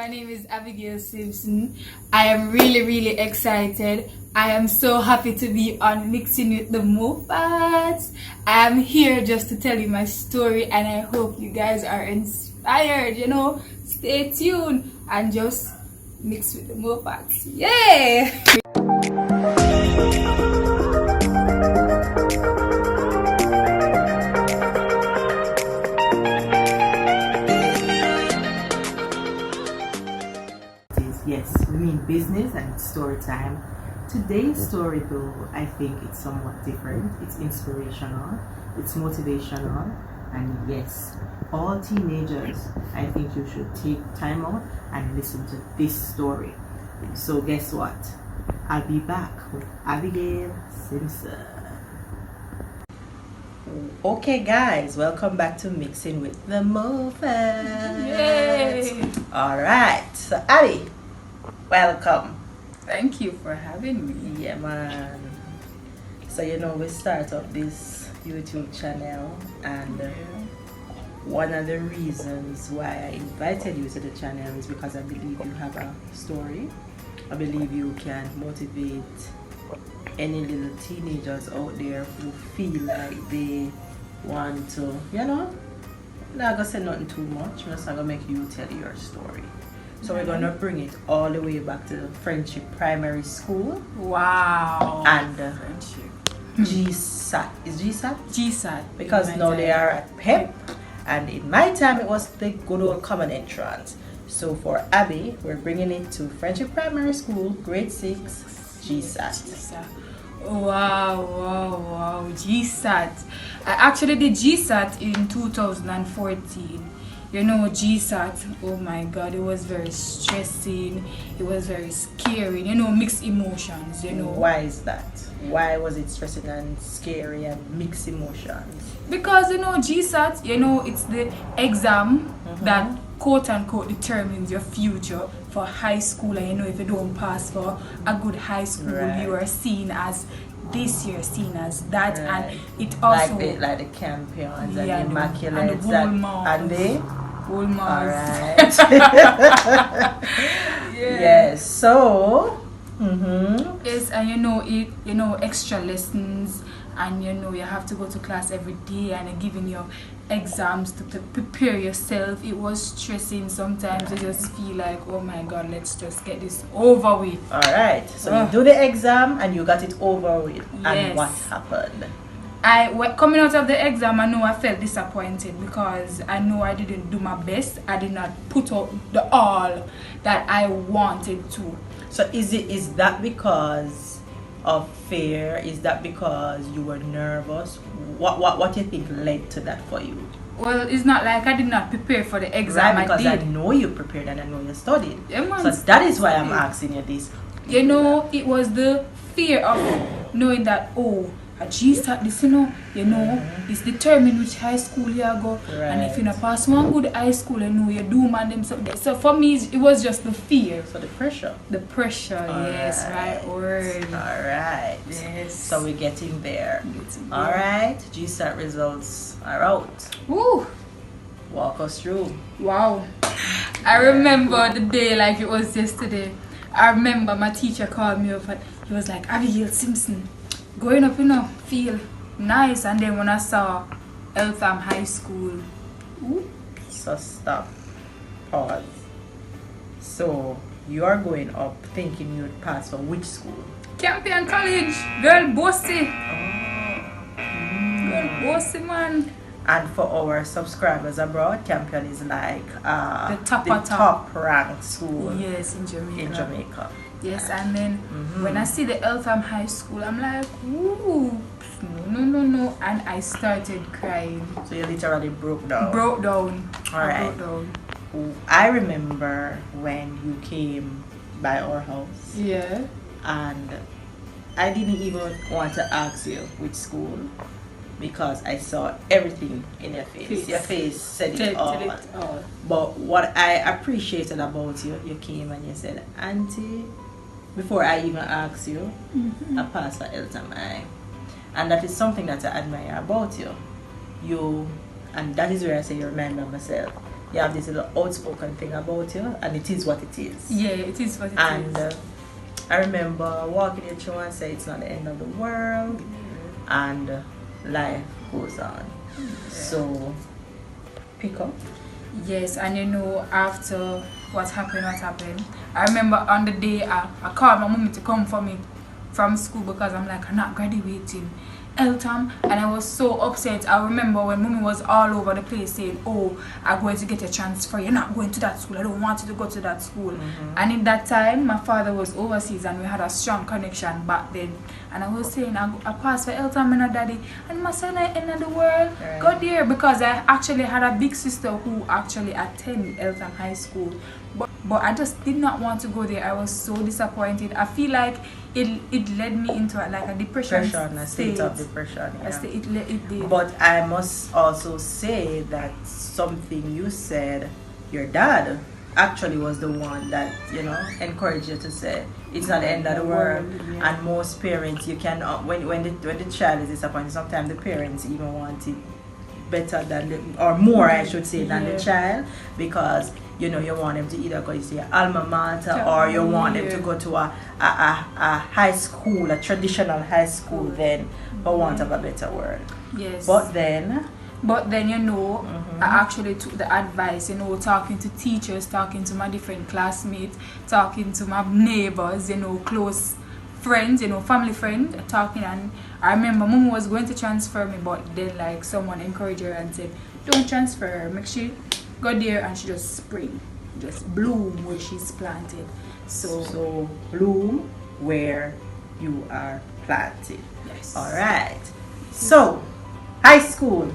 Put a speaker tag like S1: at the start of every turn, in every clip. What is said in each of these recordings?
S1: name is Abigail Simpson. I am really excited. I am so happy to be on Mixing with the Moffatts. I am here just to tell you my story, and I hope you guys are inspired. Stay tuned and just mix with the Moffatts. Yay!
S2: Yes, we mean business and it's story time. Today's story, though, I think it's somewhat different. It's inspirational, it's motivational, and yes, all teenagers, I think you should take time out and listen to this story. So guess what? I'll be back with Abigail Simpson. Okay guys, welcome back to Mixing with the Moffatts.
S1: Yay!
S2: Alright, so Abby, welcome.
S1: Thank you for having me.
S2: Yeah man. So we start up this YouTube channel, and one of the reasons why I invited you to the channel is because I believe you have a story. I believe you can motivate any little teenagers out there who feel like they want to, I'm not gonna say nothing too much, I'm just gonna make you tell your story. So we're gonna bring it all the way back to Friendship Primary School.
S1: Wow.
S2: And
S1: Friendship.
S2: GSAT. Is GSAT?
S1: GSAT.
S2: Because now they are at PEP, and in my time it was the good old common entrance. So for Abby, we're bringing it to Friendship Primary School, grade 6, GSAT.
S1: Wow. GSAT. I actually did GSAT in 2014. GSAT, oh my god, it was very stressing, it was very scary, mixed emotions,
S2: Why is that? Why was it stressing and scary and mixed emotions?
S1: Because, GSAT, it's the exam that quote unquote determines your future for high school. And if you don't pass for a good high school, you are seen as this, you're seen as that, and it also
S2: like the champions and the
S1: and
S2: immaculates
S1: the
S2: all right.
S1: Yes.
S2: So
S1: yes, and extra lessons, and you have to go to class every day, and they're giving you exams to prepare yourself. It was stressing sometimes. You just feel like, oh my god, let's just get this over with.
S2: All right, so you do the exam and you got it over with.
S1: Yes.
S2: And what happened?
S1: Coming out of the exam, I know I felt disappointed because I know I didn't do my best. I did not put out the all that I wanted to.
S2: So is that because of fear? Is that because you were nervous? What do you think led to that for you?
S1: Well, it's not like I did not prepare for the exam.
S2: Right, because I
S1: did.
S2: know you prepared and I know you studied.
S1: Yeah,
S2: so that is why I'm asking you this.
S1: It was the fear of knowing that, a GSAT, this, it's determined which high school you go.
S2: Right.
S1: And if you not pass one good high school, you do man them. So for me, it was just the fear.
S2: So the pressure.
S1: The pressure, yes, right word.
S2: All right.
S1: Yes.
S2: So we're getting there. All right. GSAT results are out.
S1: Woo.
S2: Walk us through.
S1: Wow. I remember the day like it was yesterday. I remember my teacher called me up and he was like, Abigail Simpson, growing up, feel nice. And then when I saw Eltham High School,
S2: So stop. Pause. So you are going up thinking you would pass for which school?
S1: Campion College, girl bossy. Girl bossy, man.
S2: And for our subscribers abroad, Campion is like
S1: the
S2: top ranked school.
S1: Yes, in Jamaica. Yes, and then when I see the Eltham High School, I'm like, ooh, no, and I started crying.
S2: So you literally broke down.
S1: All right.
S2: I remember when you came by our house.
S1: Yeah.
S2: And I didn't even want to ask you which school because I saw everything in your face. Your face said it all. But what I appreciated about you, you came and you said, Auntie, before I even asked you, I passed for Eltham High. And that is something that I admire about you. And that is where I say you remind me of myself. you have this little outspoken thing about you, and it is what it is.
S1: Yeah, it is what it is.
S2: And I remember walking you through and say it's not the end of the world, and life goes on. So, pick up.
S1: Yes, and you know, after what happened, I remember on the day I called my mommy to come for me from school because I'm like, I'm not graduating. Eltham, and I was so upset. I remember when mommy was all over the place saying, oh, I'm going to get a transfer, you're not going to that school, I don't want you to go to that school. And in that time my father was overseas and we had a strong connection back then, and I was saying I passed for Eltham and a daddy, and my son at the end of the world, go there, because I actually had a big sister who actually attended Eltham High School, but I just did not want to go there. I was so disappointed. I feel like it led me into like a depression,
S2: a state of depression. Yeah.
S1: It did.
S2: But I must also say that something you said, your dad actually was the one that, you know, encouraged you to say it's not the end of the world.
S1: Yeah.
S2: And most parents, you can when the child is disappointed, sometimes the parents even want it better than or more, I should say, than the child, because you know you want them to either go to your alma mater or you want them to go to a high school, a traditional high school, then for want of a better word.
S1: Yes.
S2: But then
S1: you know, I actually took the advice, you know, talking to teachers, talking to my different classmates, talking to my neighbors, you know, close friends, you know, family friend, talking. And I remember mom was going to transfer me, but then like someone encouraged her and said, don't transfer her, make she go there and she just spring, just bloom where she's planted. So
S2: bloom where you are planted.
S1: Yes.
S2: All right. So high school.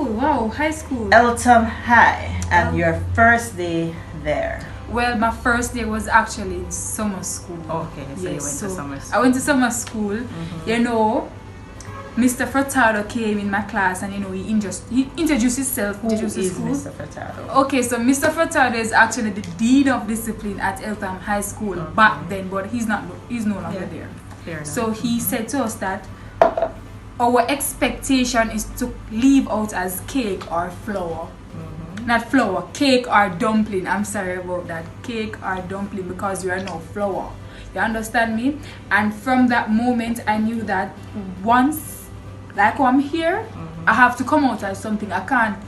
S1: Wow, high school.
S2: Eltham High, and your first day there.
S1: Well, my first day was actually in summer school.
S2: Okay, so you went to summer school.
S1: I went to summer school. You know, Mr. Furtado came in my class, and you know, he introduced himself.
S2: Who is Mr. Furtado?
S1: Okay, so Mr. Furtado is actually the dean of discipline at Eltham High School back then, but he's no longer there.
S2: Fair enough.
S1: So he said to us that our expectation is to leave out as cake or flour. Not flour, cake or dumpling. I'm sorry about that. Cake or dumpling, because you are no flour. You understand me? And from that moment, I knew that once, like I'm here, I have to come out as something. I can't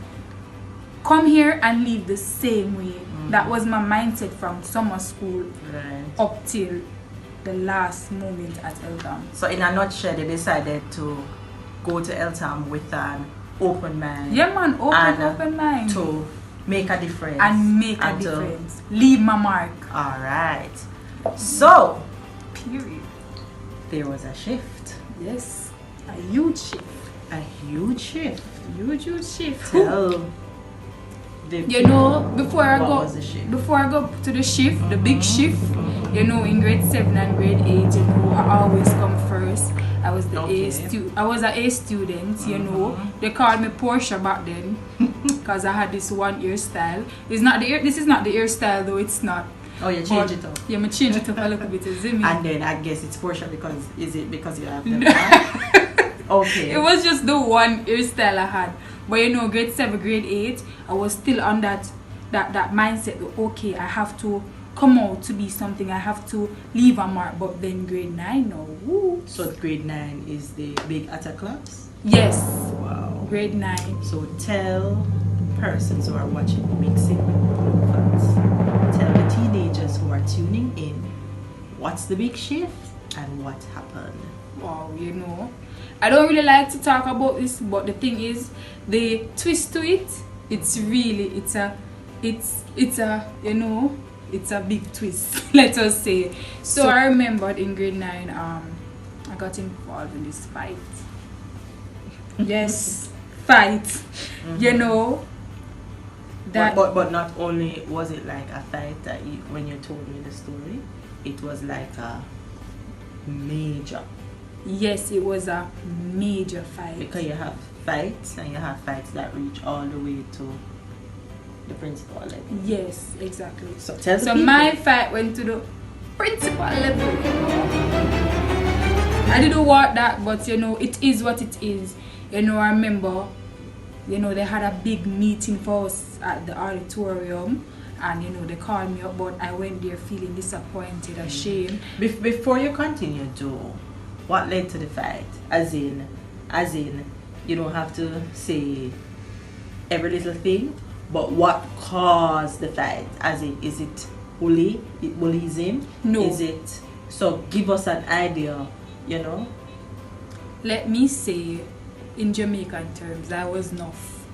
S1: come here and leave the same way. That was my mindset from summer school up till the last moment at Eltham.
S2: So in a nutshell, they decided to go to Eltham with an open mind.
S1: Yeah, man, open mind.
S2: To make a difference.
S1: And make a difference. Leave my mark.
S2: All right. So,
S1: period.
S2: There was a shift.
S1: Yes, a huge shift.
S2: A huge shift.
S1: Huge shift.
S2: Tell
S1: you know, before I go to the shift, the big shift, you know, in grade 7 and grade 8, you know, I always come first. I was an A student, you know. They called me Portia back then because I had this one hairstyle. This is not the hairstyle though, it's not.
S2: Oh, you change it up.
S1: Yeah, I change it up a little bit.
S2: And then I guess it's Portia because you have them? Okay.
S1: It was just the one hairstyle I had. But you know, grade 7, grade 8, I was still on that mindset that, okay, I have to come out to be something, I have to leave a mark. But then grade 9, no. Woo.
S2: So grade 9 is the big atta class?
S1: Yes.
S2: Wow.
S1: Grade 9.
S2: So tell persons who are watching Mixing with Moffatts, tell the teenagers who are tuning in, what's the big shift and what happened?
S1: Wow, you know, I don't really like to talk about this, but the thing is, the twist to it, it's a you know, it's a big twist, let us say. So I remembered in grade 9, I got involved in this fight. Yes, fight. You know, that.
S2: But not only was it like a fight that when you told me the story, it was like a major.
S1: Yes, it was a major fight.
S2: Because you have fights, and you have fights that reach all the way to the principal level.
S1: Yes, exactly.
S2: So tell the
S1: people. My fight went to the principal level. I didn't want that, but you know, it is what it is. You know, I remember you know, they had a big meeting for us at the auditorium, and you know, they called me up, but I went there feeling disappointed, ashamed.
S2: Before you continue, Joe, what led to the fight? As in, you don't have to say every little thing, but what caused the fight? As in, is it bullying?
S1: No.
S2: Is it? So give us an idea, you know.
S1: Let me say, in Jamaican terms, I was enough.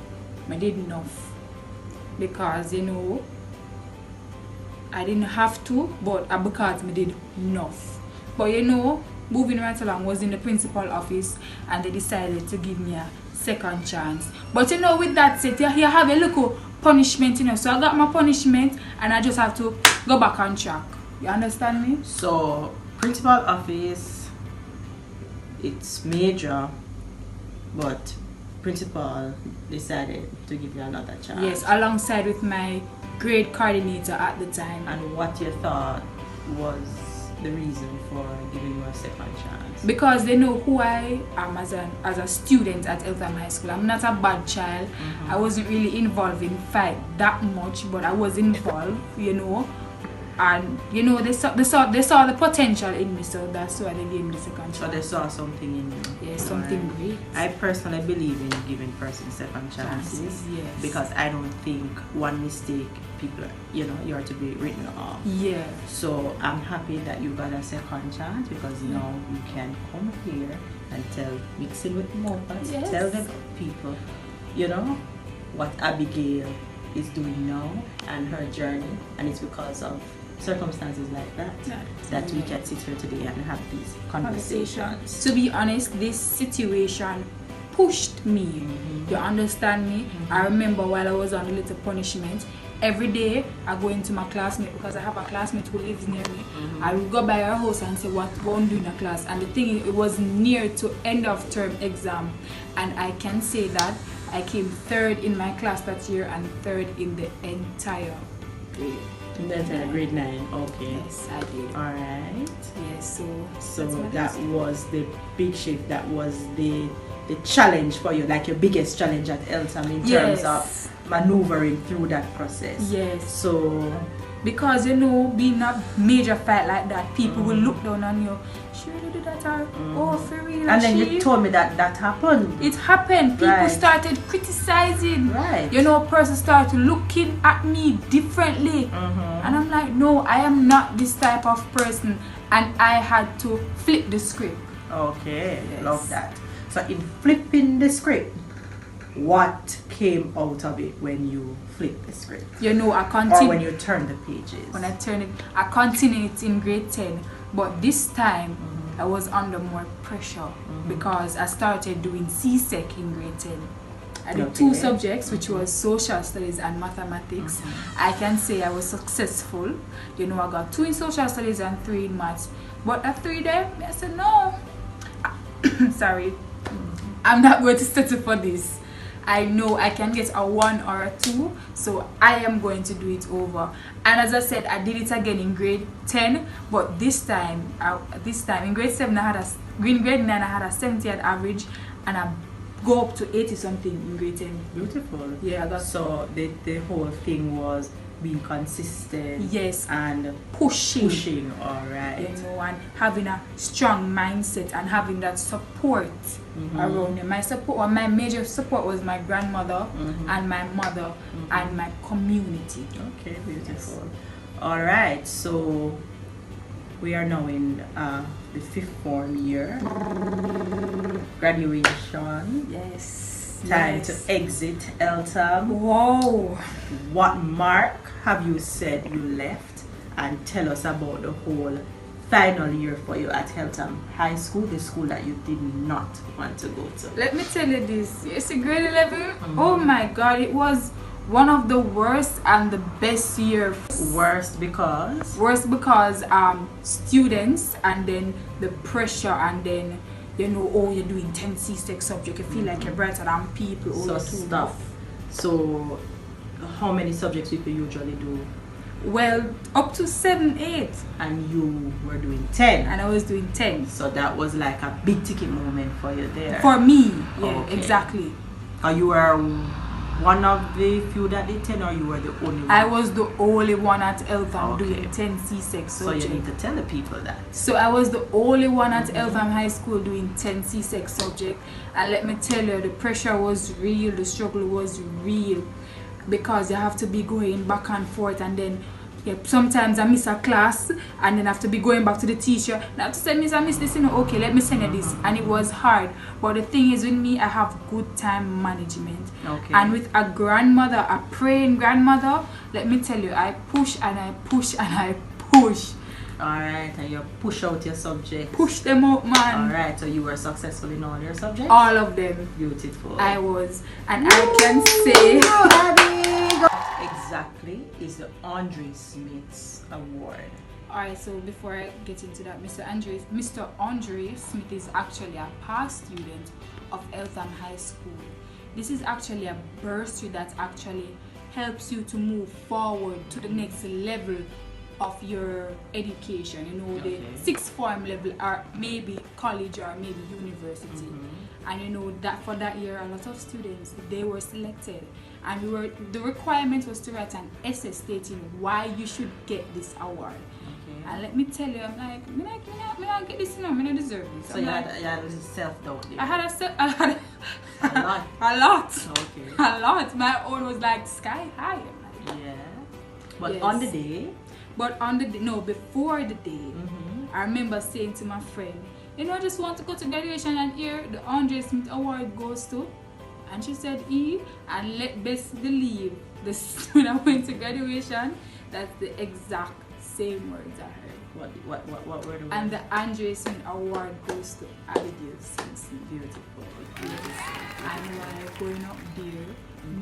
S1: I did enough. Because, you know, I didn't have to, but because I did enough. But you know, moving right along was in the principal office, and they decided to give me a second chance. But you know, with that said, you have a little punishment, you know. So I got my punishment, and I just have to go back on track. You understand me?
S2: So, principal office, it's major, but principal decided to give you another chance.
S1: Yes, alongside with my grade coordinator at the time.
S2: And what you thought was the reason for giving you a second chance?
S1: Because they know who I am as a student at Eltham High School. I'm not a bad child. I wasn't really involved in fight that much, but I was involved, you know. And you know, they saw the potential in me, so that's why they gave me the second chance.
S2: So they saw something in you.
S1: Yeah, something great.
S2: I personally believe in giving persons second chances.
S1: Yes.
S2: Because I don't think one mistake people, you know, you are to be written off.
S1: Yeah.
S2: So I'm happy that you got a second chance, because now you can come here and tell, mixing with Moffatts,
S1: Yes.
S2: tell them people, you know, what Abigail is doing now and her journey, and it's because of circumstances like that we can sit here today and have these conversations.
S1: To be honest, this situation pushed me. You understand me? I remember while I was on a little punishment, every day I go into my classmate, because I have a classmate who lives near me. I will go by her house and say what I'm doing in a class. And the thing is, it was near to end of term exam, and I can say that I came third in my class that year and third in the entire grade.
S2: That's grade 9, okay.
S1: Yes, I did.
S2: Alright.
S1: Yes,
S2: so that was the big shift, that was the challenge for you, like your biggest challenge at Eltham in terms of maneuvering through that process.
S1: Yes.
S2: So
S1: because you know, being a major fight like that, people will look down on you. She really did that, or oh, for real.
S2: And then you told me that happened.
S1: It happened. People started criticizing.
S2: Right.
S1: You know, person started looking at me differently. And I'm like, no, I am not this type of person. And I had to flip the script.
S2: Okay, love that. So in flipping the script, what came out of it when you flipped the script?
S1: You know, I continued.
S2: Or when you turned the pages? When
S1: I turned it, I continued in grade 10. But this time, I was under more pressure because I started doing CSEC in grade 10. I did 2 subjects, which was social studies and mathematics. I can say I was successful. You know, I got 2 in social studies and 3 in maths. But after 3 days, I said, no. Sorry. I'm not going to settle for this. I know I can get a 1 or a 2, so I am going to do it over. And as I said, I did it again in grade 10, but this time in grade 7 in grade 9 I had a 70 at average, and I go up to 80 something in grade 10.
S2: Beautiful.
S1: Yeah, I got
S2: so the whole thing was being consistent.
S1: Yes.
S2: And
S1: pushing.
S2: All right.
S1: You know, and having a strong mindset and having that support around you. My major support was my grandmother and my mother and my community.
S2: Okay, beautiful. Yes. All right, so we are now in the 5th form year. Graduation.
S1: Yes.
S2: Time to exit Eltham.
S1: Wow.
S2: What mark have you said you left? And tell us about the whole final year for you at Eltham High School, the school that you did not want to go to.
S1: Let me tell you this. It's a grade 11. Oh my God, it was one of the worst and the best year.
S2: Worst because?
S1: Worst because students, and then the pressure, and then you know, oh, you're doing 10 C6 subjects, you feel like you're brighter than people.
S2: So stuff. So how many subjects people usually do?
S1: Well, up to 7, 8.
S2: And you were doing 10.
S1: And I was doing 10.
S2: So that was like a big ticket moment for you there.
S1: For me, yeah, okay. Exactly.
S2: Are you were one of the few that did 10, or you were the only one?
S1: I was the only one at Eltham
S2: Okay.
S1: doing 10 C-Sec
S2: So you
S1: subject.
S2: need to tell the people that.
S1: So I was the only one at Eltham High School doing 10 C-Sec subject, and let me tell you, the pressure was real, the struggle was real, because you have to be going back and forth, and then sometimes I miss a class and then have to be going back to the teacher. Now to say, Miss, I miss this, you know, okay, let me send you this. And it was hard. But the thing is, with me, I have good time management.
S2: Okay.
S1: And with a grandmother, a praying grandmother, let me tell you, I push and I push and I push.
S2: Alright, and you push out your subjects.
S1: Push them out, man.
S2: Alright, so you were successful in all your subjects?
S1: All of them.
S2: Beautiful.
S1: I was. And I can say...
S2: Exactly is the Andre Smith's Award.
S1: Alright, so before I get into that, Mr. Andre Smith is actually a past student of Eltham High School. This is actually a bursary that actually helps you to move forward to the next level of your education, you know, the sixth form level, or maybe college, or maybe university. And you know that for that year, a lot of students, they were selected, and the requirement was to write an essay stating why you should get this award. And let me tell you, I'm like, me not get this, you know, me not deserve this.
S2: So you had a self-doubt there?
S1: I had
S2: a lot.
S1: A lot.
S2: Okay.
S1: A lot. My own was like sky high. I'm like,
S2: Yeah. But
S1: yes.
S2: on the day?
S1: But on the day, no, before the day, I remember saying to my friend, you know, I just want to go to graduation, and here the Andre Smith Award goes to. And she said, and let best believe this, when I went to graduation, that's the exact same words I heard.
S2: What were the words?
S1: And the Andre Smith Award goes to Abigail Simpson.
S2: Beautiful.
S1: And while going up there,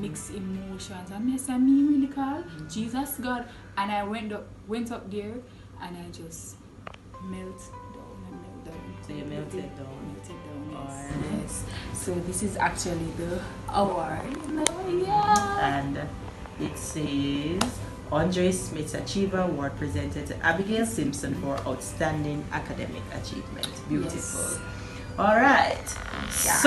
S1: mixed emotions. And I said, me really call Jesus God. And I went up there and I just melt down.
S2: So you melted down.
S1: Yes. So this is actually the award. Yeah.
S2: And it says Andre Smith's Achiever Award presented to Abigail Simpson for outstanding academic achievement. Beautiful.
S1: Yes.
S2: All right.
S1: Yeah.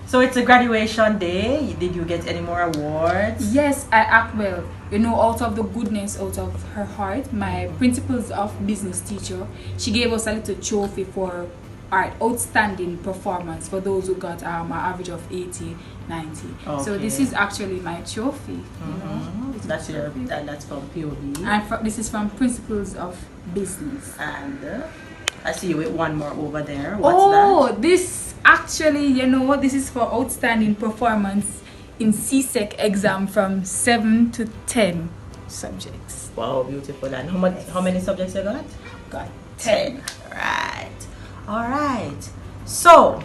S2: So it's a graduation day. Did you get any more awards?
S1: Yes, I act well. You know, out of the goodness, out of her heart, my principles of business teacher, she gave us a little trophy for our outstanding performance for those who got an average of 80, 90.
S2: Okay.
S1: So this is actually my trophy. You know?
S2: That's from POB.
S1: And this is from Principles of Business.
S2: And I see you with one more over there. What's that?
S1: This actually, you know, this is for outstanding performance in C-Sec exam from 7 to 10 subjects.
S2: Wow, beautiful. And how many subjects you got?
S1: Got 10.
S2: Right. All right. So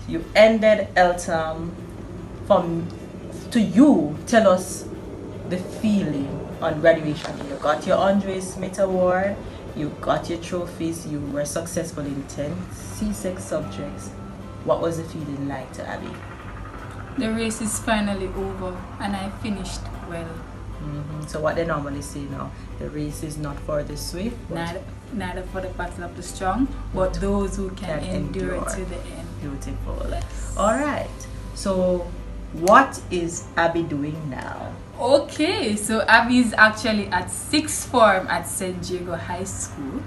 S2: you ended Eltham. To you, tell us the feeling on graduation. You got your Andre Smith Award. You got your trophies. You were successful in 10 C-Sec subjects. What was the feeling like to Abby?
S1: The race is finally over and I finished well.
S2: So what they normally say now, the race is not for the swift,
S1: Neither for the battle of the strong, but those who can endure it to the end.
S2: Beautiful. All right. So what is Abby doing now?
S1: Okay, so Abby is actually at sixth form at St. Diego High School,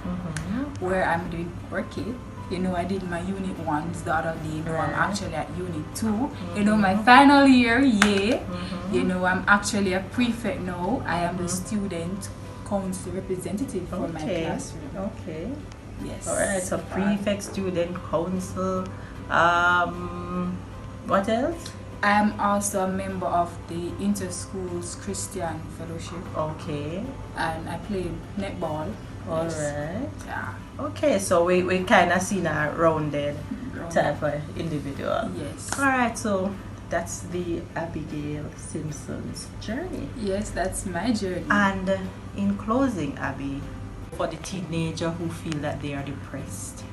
S1: where I'm doing 4K. You know, I did my unit 1 the other day. Now I'm actually at unit 2. You know, my final year, you know, I'm actually a prefect now. I am the student council representative for my classroom.
S2: Okay.
S1: Yes.
S2: All right. So prefect, student council. What else?
S1: I am also a member of the Interschools Christian Fellowship.
S2: Okay.
S1: And I play netball.
S2: All right.
S1: Yeah.
S2: Okay, so we kind of seen a rounded type of individual.
S1: Yes.
S2: All right, so that's the Abigail Simpson's journey.
S1: Yes, that's my journey.
S2: And in closing, Abby, for the teenager who feel that they are depressed,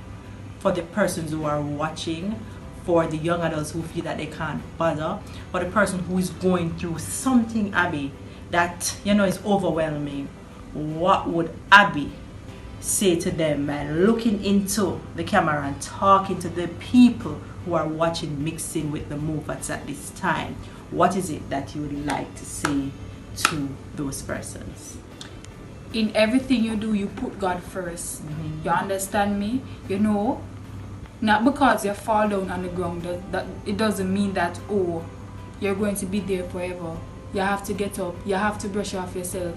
S2: for the persons who are watching, for the young adults who feel that they can't bother, for the person who is going through something, Abby, that, you know, is overwhelming, what would Abby say to them, and looking into the camera and talking to the people who are watching Mixing with the Moffatts at this time, what is it that you would like to say to those persons?
S1: In everything you do, you put God first. You understand me? You know, not because you fall down on the ground, that it doesn't mean that, oh, you're going to be there forever. You have to get up. You have to brush off yourself.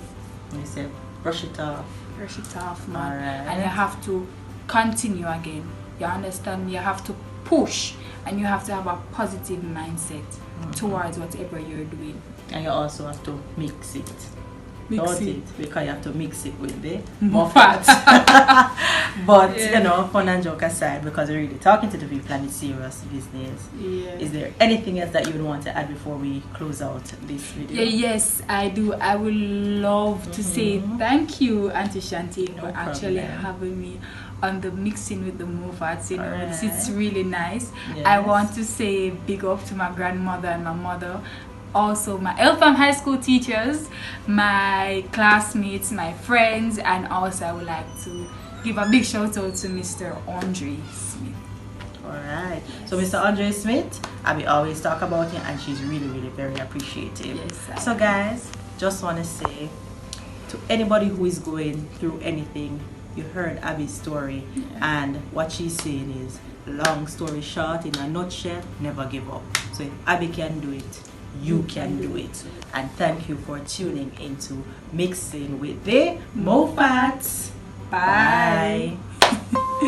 S2: You said brush it off.
S1: Brush it off, man.
S2: Alright.
S1: And you have to continue again. You understand me? You have to push, and you have to have a positive mindset towards whatever you're doing.
S2: And you also have to mix it.
S1: Mix it.
S2: Because you have to mix it with the
S1: Moffatts.
S2: But
S1: Yeah.
S2: you know, fun and joke aside, because we're really talking to the people and it's serious business.
S1: Yeah.
S2: Is there anything else that you would want to add before we close out this video?
S1: Yes, I do. I would love to say thank you, Auntie Shanti, for actually
S2: problem.
S1: having me on the Mixing with the Moffatts. You know,
S2: Alright.
S1: it's really nice.
S2: Yes.
S1: I want to say big up to my grandmother and my mother. Also, my Eltham High School teachers, my classmates, my friends, and also I would like to give a big shout out to Mr. Andre Smith.
S2: Alright. So Mr. Andre Smith, I always talk about him, and she's really, really very appreciative.
S1: Yes,
S2: So guys, just want to say to anybody who is going through anything, you heard Abby's story, and what she's saying is, long story short, in a nutshell, never give up. So if Abby can do it, you can do it. And thank you for tuning into Mixing with the Moffatts.
S1: Bye.
S2: Bye.